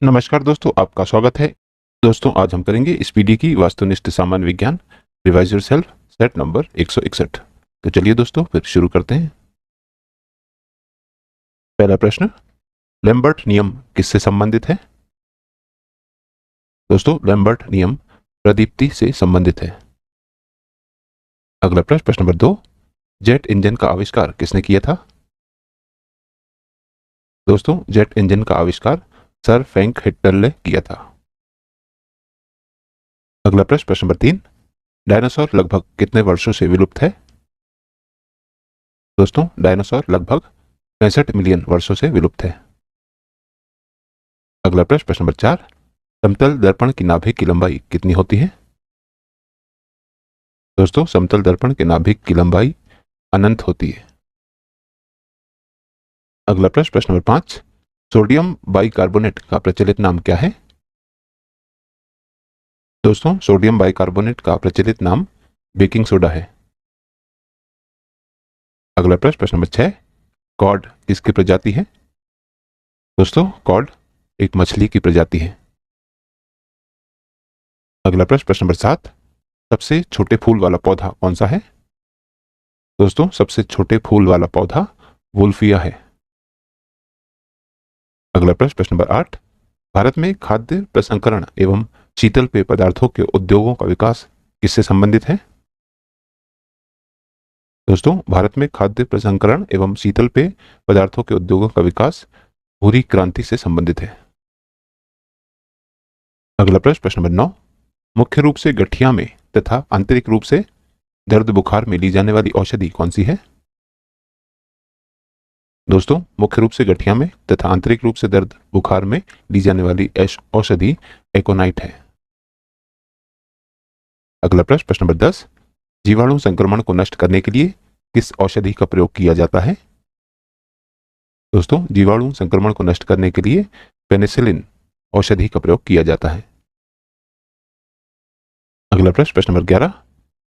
नमस्कार दोस्तों, आपका स्वागत है। दोस्तों, आज हम करेंगे स्पीडी की वास्तुनिष्ठ सामान्य विज्ञान रिवाइज योरसेल्फ सेट नंबर 161। तो चलिए दोस्तों, फिर शुरू करते हैं। पहला प्रश्न, लैम्बर्ट नियम किससे संबंधित है? दोस्तों, लैम्बर्ट नियम प्रदीप्ति से संबंधित है। अगला प्रश्न, प्रश्न नंबर 2, जेट इंजन का आविष्कार किसने किया था? दोस्तों, जेट इंजन का आविष्कार सर फ्रैंक हिटलर ने किया था। अगला प्रश्न, प्रश्न नंबर 3, डायनासोर लगभग कितने वर्षों से विलुप्त है? दोस्तों, डायनासोर लगभग 65 मिलियन वर्षों से विलुप्त है। अगला प्रश्न, प्रश्न नंबर 4, समतल दर्पण की नाभिक की लंबाई कितनी होती है? दोस्तों, समतल दर्पण के नाभिक की लंबाई अनंत होती है। अगला प्रश्न, प्रश्न नंबर 5, सोडियम बाइकार्बोनेट का प्रचलित नाम क्या है? दोस्तों, सोडियम बाइकार्बोनेट का प्रचलित नाम बेकिंग सोडा है। अगला प्रश्न, प्रश्न नंबर 6, कॉड किसकी प्रजाति है? दोस्तों, कॉड एक मछली की प्रजाति है। अगला प्रश्न, प्रश्न नंबर 7, सबसे छोटे फूल वाला पौधा कौन सा है? दोस्तों, सबसे छोटे फूल वाला पौधा वुल्फिया है। अगला प्रश्न, प्रश्न नंबर 8, भारत में खाद्य प्रसंस्करण एवं शीतल पेय पदार्थों के उद्योगों का विकास किससे संबंधित है? दोस्तों, भारत में खाद्य प्रसंस्करण एवं शीतल पेय पदार्थों के उद्योगों का विकास भूरी क्रांति से संबंधित है। अगला प्रश्न, प्रश्न नंबर 9, मुख्य रूप से गठिया में तथा आंतरिक रूप से दर्द बुखार में ली जाने वाली औषधि कौन सी है? दोस्तों, मुख्य रूप से गठिया में तथा आंतरिक रूप से दर्द बुखार में ली जाने वाली औषधि एकोनाइट है। अगला प्रश्न, प्रश्न नंबर 10, जीवाणु संक्रमण को नष्ट करने के लिए किस औषधि का प्रयोग किया जाता है? दोस्तों, जीवाणु संक्रमण को नष्ट करने के लिए पेनिसिलिन औषधि का प्रयोग किया जाता है। अगला प्रश्न, प्रश्न नंबर 11,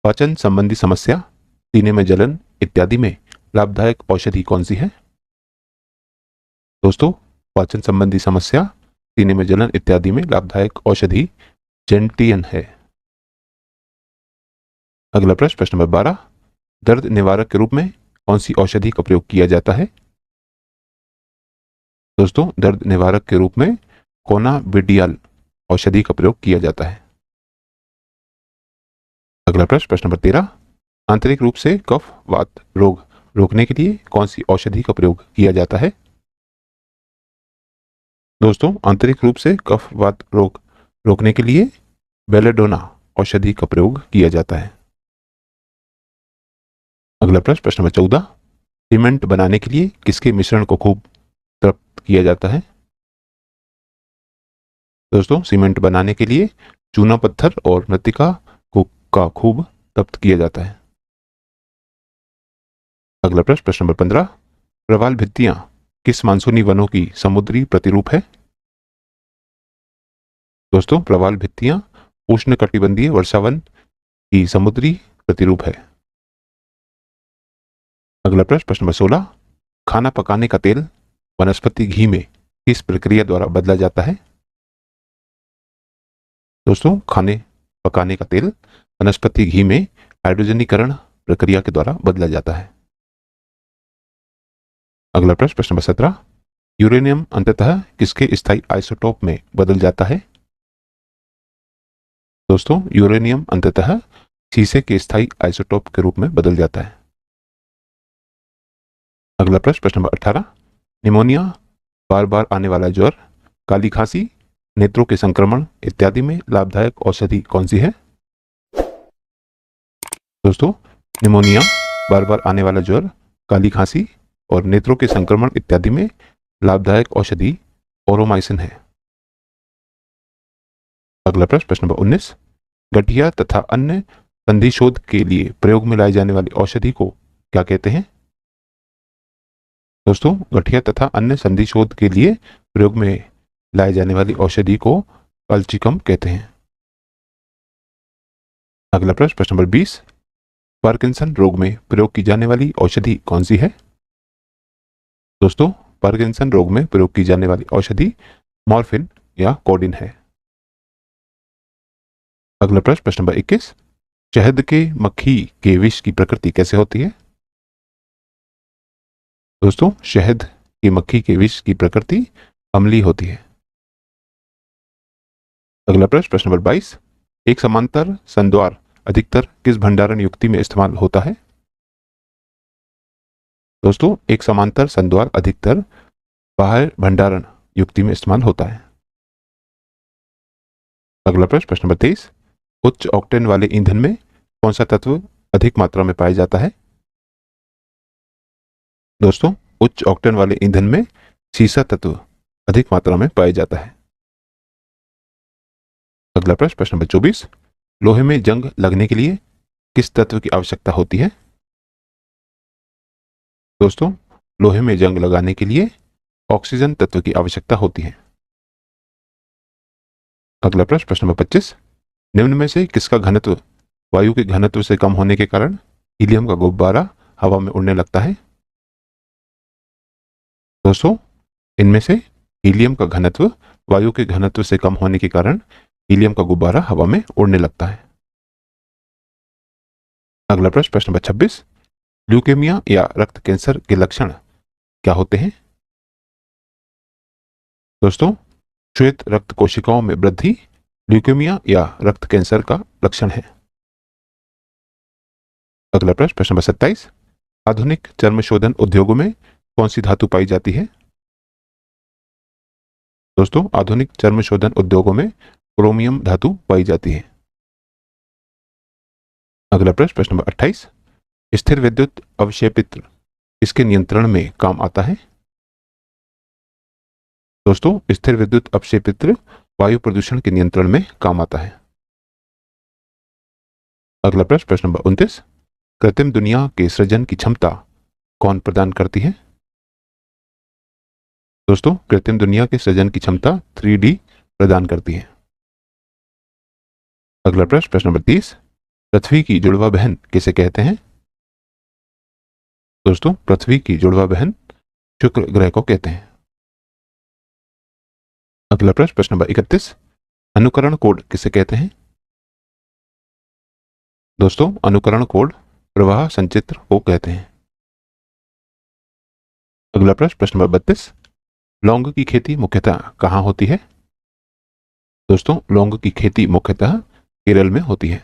पाचन संबंधी समस्या, सीने में जलन इत्यादि में लाभदायक औषधि कौन सी है? दोस्तों, पाचन संबंधी समस्या, सीने में जलन इत्यादि में लाभदायक औषधि जेंटियन है। अगला प्रश्न, प्रश्न नंबर 12, दर्द निवारक के रूप में कौन सी औषधि का प्रयोग किया जाता है? दोस्तों, दर्द निवारक के रूप में कोनाबिडियल औषधि का प्रयोग किया जाता है। अगला प्रश्न, प्रश्न नंबर 13, आंतरिक रूप से कफ वात रोग रोकने के लिए कौन सी औषधि का प्रयोग किया जाता है? दोस्तों, आंतरिक रूप से कफ वात रोग रोकने के लिए बेलेडोना औषधि का प्रयोग किया जाता है। अगला प्रश्न, प्रश्न नंबर 14, सीमेंट बनाने के लिए किसके मिश्रण को खूब तृप्त किया जाता है? दोस्तों, सीमेंट बनाने के लिए चूना पत्थर और मृत्तिका का खूब तप्त किया जाता है। अगला प्रश्न, प्रश्न नंबर 15, प्रवाल भित्तियां किस मानसूनी वनों की समुद्री प्रतिरूप है? दोस्तों, प्रवाल भित्तियां उष्णकटिबंधीय वर्षावन की समुद्री प्रतिरूप है। अगला प्रश्न, प्रश्न नंबर 16, खाना पकाने का तेल वनस्पति घी में किस प्रक्रिया द्वारा बदला जाता है? दोस्तों, खाने पकाने का तेल वनस्पति घी में हाइड्रोजनीकरण प्रक्रिया के द्वारा बदला जाता है। अगला प्रश्न, प्रश्न नंबर 17, यूरेनियम अंततः किसके स्थायी आइसोटोप में बदल जाता है? दोस्तों, यूरेनियम अंततः शीशे के स्थायी आइसोटोप के रूप में बदल जाता है। अगला प्रश्न, प्रश्न नंबर 18, निमोनिया, बार बार आने वाला ज्वर, काली खांसी, नेत्रों के संक्रमण इत्यादि में लाभदायक औषधि कौन सी है? दोस्तों, निमोनिया, बार बार आने वाला ज्वर, काली खांसी और नेत्रों के संक्रमण इत्यादि में लाभदायक औषधि ओरोमाइसिन है। अगला प्रश्न, प्रश्न नंबर 19, गठिया तथा अन्य संधि शोध के लिए प्रयोग में लाई जाने वाली औषधि को क्या कहते हैं? दोस्तों, गठिया तथा अन्य संधि शोध के लिए प्रयोग में लाई जाने वाली औषधि को कल्चिकम कहते हैं। अगला प्रश्न, प्रश्न नंबर 20, पार्किंसन रोग में प्रयोग की जाने वाली औषधि कौन सी है? दोस्तों, पार्किंसन रोग में प्रयोग की जाने वाली औषधि मॉर्फिन या कोडिन है। अगला प्रश्न, प्रश्न नंबर 21, शहद के मक्खी के विष की प्रकृति कैसे होती है? दोस्तों, शहद की मक्खी के विष की प्रकृति अम्लीय होती है। अगला प्रश्न, प्रश्न नंबर 22, एक समांतर संद्वार अधिकतर किस भंडारण युक्ति में इस्तेमाल होता है? दोस्तों, एक समांतर संद्वार अधिकतर बाह्य भंडारण युक्ति में इस्तेमाल होता है। अगला प्रश्न, प्रश्न नंबर 23, उच्च ऑक्टेन वाले ईंधन में कौन सा तत्व अधिक मात्रा में पाया जाता है? दोस्तों, उच्च ऑक्टेन वाले ईंधन में सीसा तत्व अधिक मात्रा में पाया जाता है। अगला प्रश्न, प्रश्न नंबर 24, लोहे में जंग लगने के लिए किस तत्व की आवश्यकता होती है? दोस्तों, लोहे में जंग लगाने के लिए ऑक्सीजन तत्व की आवश्यकता होती है। अगला प्रश्न, प्रश्न नंबर 25, निम्न में से किसका घनत्व वायु के घनत्व से कम होने के कारण हीलियम का गुब्बारा हवा में उड़ने लगता है? दोस्तों, इनमें से हीलियम का घनत्व वायु के घनत्व से कम होने के कारण हीलियम का गुब्बारा हवा में उड़ने लगता है। अगला प्रश्न, प्रश्न नंबर 26, ल्यूकेमिया या रक्त कैंसर के लक्षण क्या होते हैं? दोस्तों, श्वेत रक्त कोशिकाओं में वृद्धि ल्यूकेमिया या रक्त कैंसर का लक्षण है। अगला प्रश्न, प्रश्न नंबर 27, आधुनिक चर्म शोधन उद्योगों में कौन सी धातु पाई जाती है? दोस्तों, आधुनिक चर्म शोधन उद्योगों में क्रोमियम धातु पाई जाती है। अगला प्रश्न, प्रश्न नंबर 28, स्थिर विद्युत अवक्षेपित्र किसके नियंत्रण में काम आता है? दोस्तों, स्थिर विद्युत अवक्षेपित्र वायु प्रदूषण के नियंत्रण में काम आता है। अगला प्रश्न, प्रश्न नंबर 29, कृत्रिम दुनिया के सृजन की क्षमता कौन प्रदान करती है? दोस्तों, कृत्रिम दुनिया के सृजन की क्षमता 3D प्रदान करती है। अगला प्रश्न, प्रश्न नंबर 30, पृथ्वी की जुड़वा बहन किसे कहते हैं? दोस्तों, पृथ्वी की जुड़वा बहन शुक्र ग्रह को कहते हैं। अगला प्रश्न, प्रश्न नंबर 31, अनुकरण कोड किसे कहते हैं? दोस्तों, अनुकरण कोड प्रवाह संचित्र को कहते हैं। अगला प्रश्न, प्रश्न नंबर 32, लौंग की खेती मुख्यतः कहां होती है? दोस्तों, लौंग की खेती मुख्यतः केरल में होती है।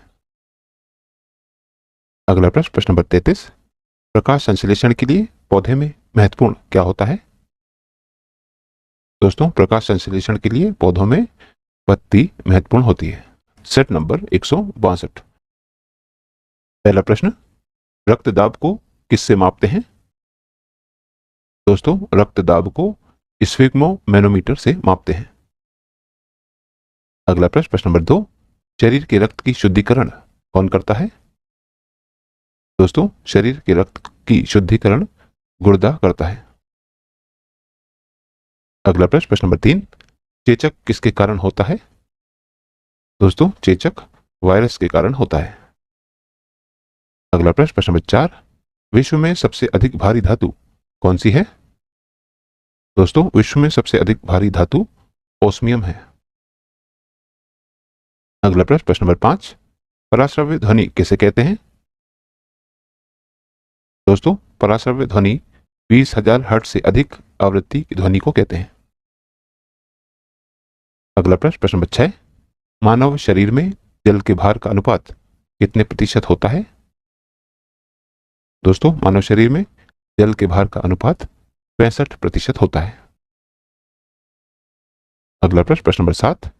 अगला प्रश्न, प्रश्न नंबर 33, प्रकाश संश्लेषण के लिए पौधे में महत्वपूर्ण क्या होता है? दोस्तों, प्रकाश संश्लेषण के लिए पौधों में पत्ती महत्वपूर्ण होती है। Set number 162। पहला प्रश्न, रक्तदाब को किससे मापते हैं? दोस्तों, रक्तदाब को स्फिग्मोमैनोमीटर से मापते हैं। अगला प्रश्न, प्रश्न नंबर 2, शरीर के रक्त की शुद्धिकरण कौन करता है? दोस्तों, शरीर के रक्त की शुद्धिकरण गुर्दा करता है। अगला प्रश्न, प्रश्न नंबर 3, चेचक किसके कारण होता है? दोस्तों, चेचक वायरस के कारण होता है। अगला प्रश्न, प्रश्न नंबर 4, विश्व में सबसे अधिक भारी धातु कौन सी है? दोस्तों, विश्व में सबसे अधिक भारी धातु ओस्मियम है। अगला प्रश्न, प्रश्न नंबर 5, पराश्रव्य ध्वनि किसे कहते हैं? दोस्तों, पराश्रव्य ध्वनि 20,000 हर्ट्ज से अधिक आवृत्ति की ध्वनि को कहते हैं। अगला प्रश्न, प्रश्न नंबर 6, मानव शरीर में जल के भार का अनुपात कितने प्रतिशत होता है? दोस्तों, मानव शरीर में जल के भार का अनुपात 65% होता है। अगला प्रश्न, प्रश्न नंबर 7,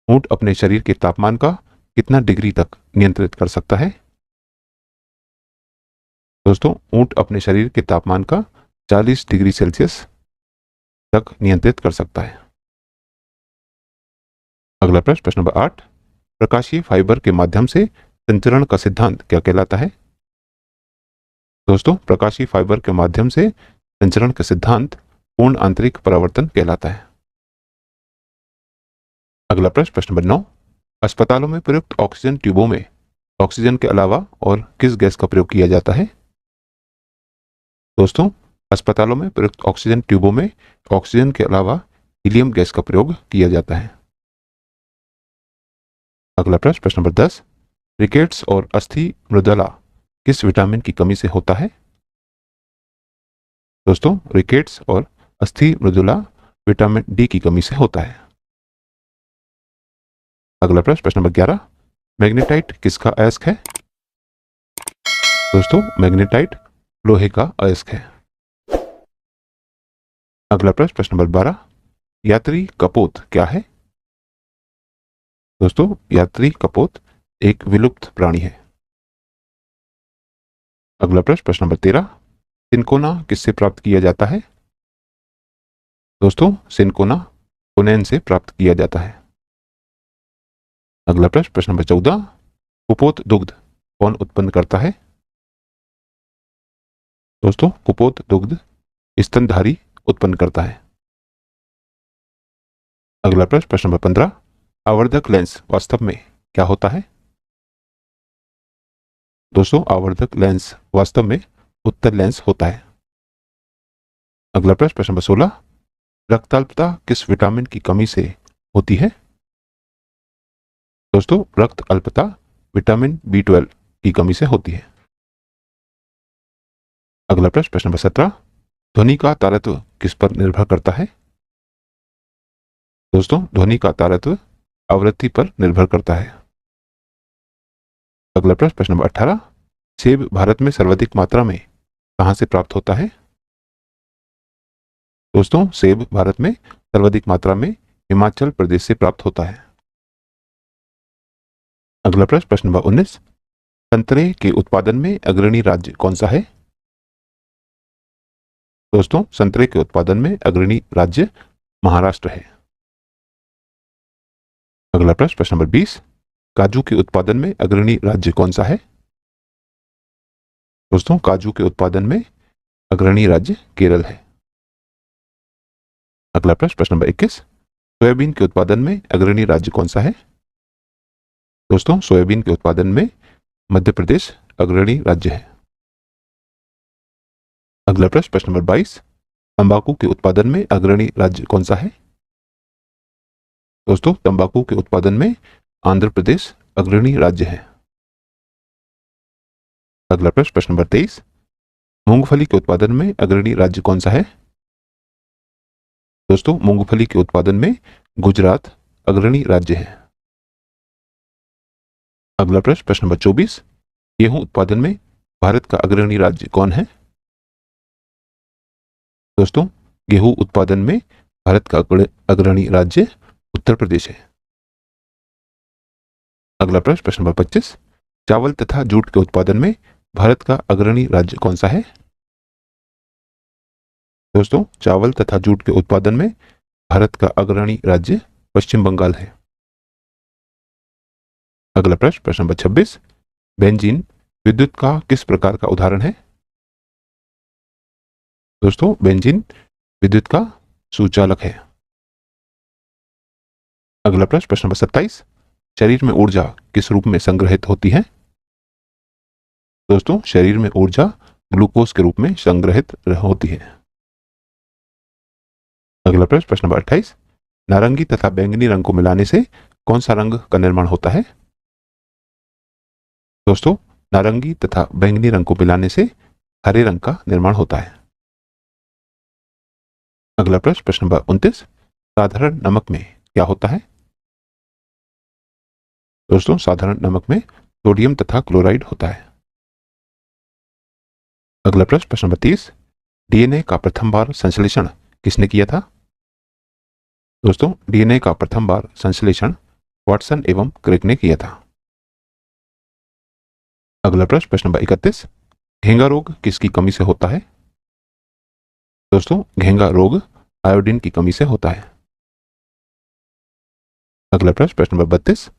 ऊंट अपने शरीर के तापमान का कितना डिग्री तक नियंत्रित कर सकता है? दोस्तों, ऊंट अपने शरीर के तापमान का 40 डिग्री सेल्सियस तक नियंत्रित कर सकता है। अगला प्रश्न, प्रश्न नंबर 8, प्रकाशीय फाइबर के माध्यम से संचरण का सिद्धांत क्या कहलाता है? दोस्तों, प्रकाशीय फाइबर के माध्यम से संचरण का सिद्धांत पूर्ण आंतरिक परावर्तन कहलाता है। अगला प्रश्न, प्रश्न नंबर 9, अस्पतालों में प्रयुक्त ऑक्सीजन ट्यूबों में ऑक्सीजन के अलावा और किस गैस का प्रयोग किया जाता है? दोस्तों, अस्पतालों में प्रयुक्त ऑक्सीजन ट्यूबों में ऑक्सीजन के अलावा हीलियम गैस का प्रयोग किया जाता है। अगला प्रश्न, प्रश्न नंबर 10, रिकेट्स और अस्थि मृदुला किस विटामिन की कमी से होता है? दोस्तों, रिकेट्स और अस्थि मृदुला विटामिन डी की कमी से होता है। अगला प्रश्न, प्रश्न नंबर 11, मैग्नेटाइट किसका अयस्क है? दोस्तों, मैग्नेटाइट लोहे का अयस्क है। अगला प्रश्न, प्रश्न नंबर 12, यात्री कपोत क्या है? दोस्तों, यात्री कपोत एक विलुप्त प्राणी है। अगला प्रश्न, प्रश्न नंबर 13, सिनकोना किससे प्राप्त किया जाता है? दोस्तों, सिनकोना कोनेन से प्राप्त किया जाता है। अगला प्रश्न, प्रश्न नंबर 14, कुपोत दुग्ध कौन उत्पन्न करता है? दोस्तों, कुपोत दुग्ध स्तनधारी उत्पन्न करता है। अगला प्रश्न, प्रश्न नंबर 15, आवर्धक लेंस वास्तव में क्या होता है? दोस्तों, आवर्धक लेंस वास्तव में उत्तल लेंस होता है। अगला प्रश्न, प्रश्न नंबर 16, रक्ताल्पता किस विटामिन की कमी से होती है? दोस्तों, रक्त अल्पता विटामिन B12 की कमी से होती है। अगला प्रश्न, प्रश्न नंबर 17, ध्वनि का तारत्व किस पर निर्भर करता है? दोस्तों, ध्वनि का तारत्व आवृत्ति पर निर्भर करता है। अगला प्रश्न, प्रश्न नंबर 18, सेब भारत में सर्वाधिक मात्रा में कहां से प्राप्त होता है? दोस्तों, सेब भारत में सर्वाधिक मात्रा में हिमाचल प्रदेश से प्राप्त होता है। अगला प्रश्न, प्रश्न नंबर 19, संतरे के उत्पादन में अग्रणी राज्य कौन सा है? दोस्तों, संतरे के उत्पादन में अग्रणी राज्य महाराष्ट्र है। अगला प्रश्न, प्रश्न नंबर 20, काजू के उत्पादन में अग्रणी राज्य कौन सा है? दोस्तों, काजू के उत्पादन में अग्रणी राज्य केरल है। अगला प्रश्न, प्रश्न नंबर 21, सोयाबीन के उत्पादन में अग्रणी राज्य कौन सा है? दोस्तों, सोयाबीन के उत्पादन में मध्य प्रदेश अग्रणी राज्य है। अगला प्रश्न, प्रश्न नंबर 22, तंबाकू के उत्पादन में अग्रणी राज्य कौन सा है? दोस्तों, तंबाकू के उत्पादन में आंध्र प्रदेश अग्रणी राज्य है। अगला प्रश्न, प्रश्न नंबर 23, मूंगफली के उत्पादन में अग्रणी राज्य कौन सा है? दोस्तों, मूंगफली के उत्पादन में गुजरात अग्रणी राज्य है। अगला प्रश्न, प्रश्न नंबर 24, गेहूं उत्पादन में भारत का अग्रणी राज्य कौन है? दोस्तों, गेहूं उत्पादन में भारत का अग्रणी राज्य उत्तर प्रदेश है। अगला प्रश्न, प्रश्न नंबर 25, चावल तथा जूट के उत्पादन में भारत का अग्रणी राज्य कौन सा है? दोस्तों, चावल तथा जूट के उत्पादन में भारत का अग्रणी राज्य पश्चिम बंगाल है। अगला प्रश्न, प्रश्न नंबर 26, बेंजीन विद्युत का किस प्रकार का उदाहरण है? दोस्तों, बेंजीन विद्युत का सुचालक है। अगला प्रश्न, प्रश्न नंबर 27, शरीर में ऊर्जा किस रूप में संग्रहित होती है? दोस्तों, शरीर में ऊर्जा ग्लूकोज के रूप में संग्रहित होती है। अगला प्रश्न, प्रश्न नंबर 28, नारंगी तथा बैंगनी रंग को मिलाने से कौन सा रंग का निर्माण होता है? दोस्तों, नारंगी तथा बैंगनी रंग को मिलाने से हरे रंग का निर्माण होता है। अगला प्रश्न, प्रश्न नंबर 29, साधारण नमक में क्या होता है? दोस्तों, साधारण नमक में सोडियम तथा क्लोराइड होता है। अगला प्रश्न, प्रश्न नंबर 30, डीएनए का प्रथम बार संश्लेषण किसने किया था? दोस्तों, डीएनए का प्रथम बार संश्लेषण वाटसन एवं क्रिक ने किया था। अगला प्रश्न, प्रश्न नंबर 31, घेंगा रोग किसकी कमी से होता है? दोस्तों, घेंगा रोग आयोडीन की कमी से होता है। अगला प्रश्न, प्रश्न नंबर 32,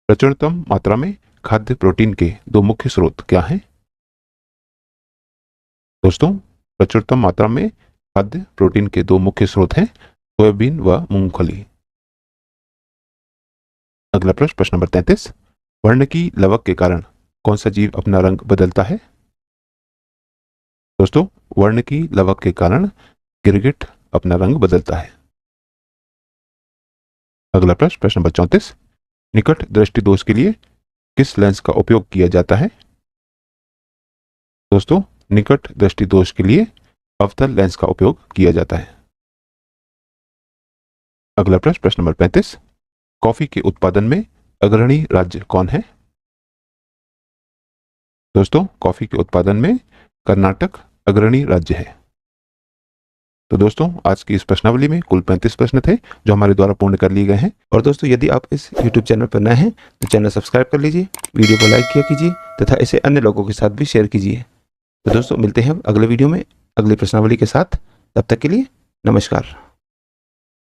प्रचुरतम मात्रा में खाद्य प्रोटीन के दो मुख्य स्रोत क्या हैं? दोस्तों, प्रचुरतम मात्रा में खाद्य प्रोटीन के दो मुख्य स्रोत हैं सोयाबीन व मूंगफली। अगला प्रश्न, प्रश्न नंबर 33, वर्ण की लवक के कारण कौन सा जीव अपना रंग बदलता है? दोस्तों, वर्ण की लवक के कारण गिरगिट अपना रंग बदलता है। अगला प्रश्न, प्रश्न नंबर 34, निकट दृष्टि दोष के लिए किस लेंस का उपयोग किया जाता है? दोस्तों, निकट दृष्टि दोष के लिए अवतल लेंस का उपयोग किया जाता है। अगला प्रश्न, प्रश्न नंबर 35, कॉफी के उत्पादन में अग्रणी राज्य कौन है? दोस्तों, कॉफी के उत्पादन में कर्नाटक अग्रणी राज्य है। तो दोस्तों, आज की इस प्रश्नावली में कुल 35 प्रश्न थे जो हमारे द्वारा पूर्ण कर लिए गए हैं। और दोस्तों, यदि आप इस YouTube चैनल पर नए हैं तो चैनल सब्सक्राइब कर लीजिए, वीडियो को लाइक किया कीजिए तथा इसे अन्य लोगों के साथ भी शेयर कीजिए। तो दोस्तों, मिलते हैं अगले वीडियो में अगली प्रश्नावली के साथ। तब तक के लिए नमस्कार।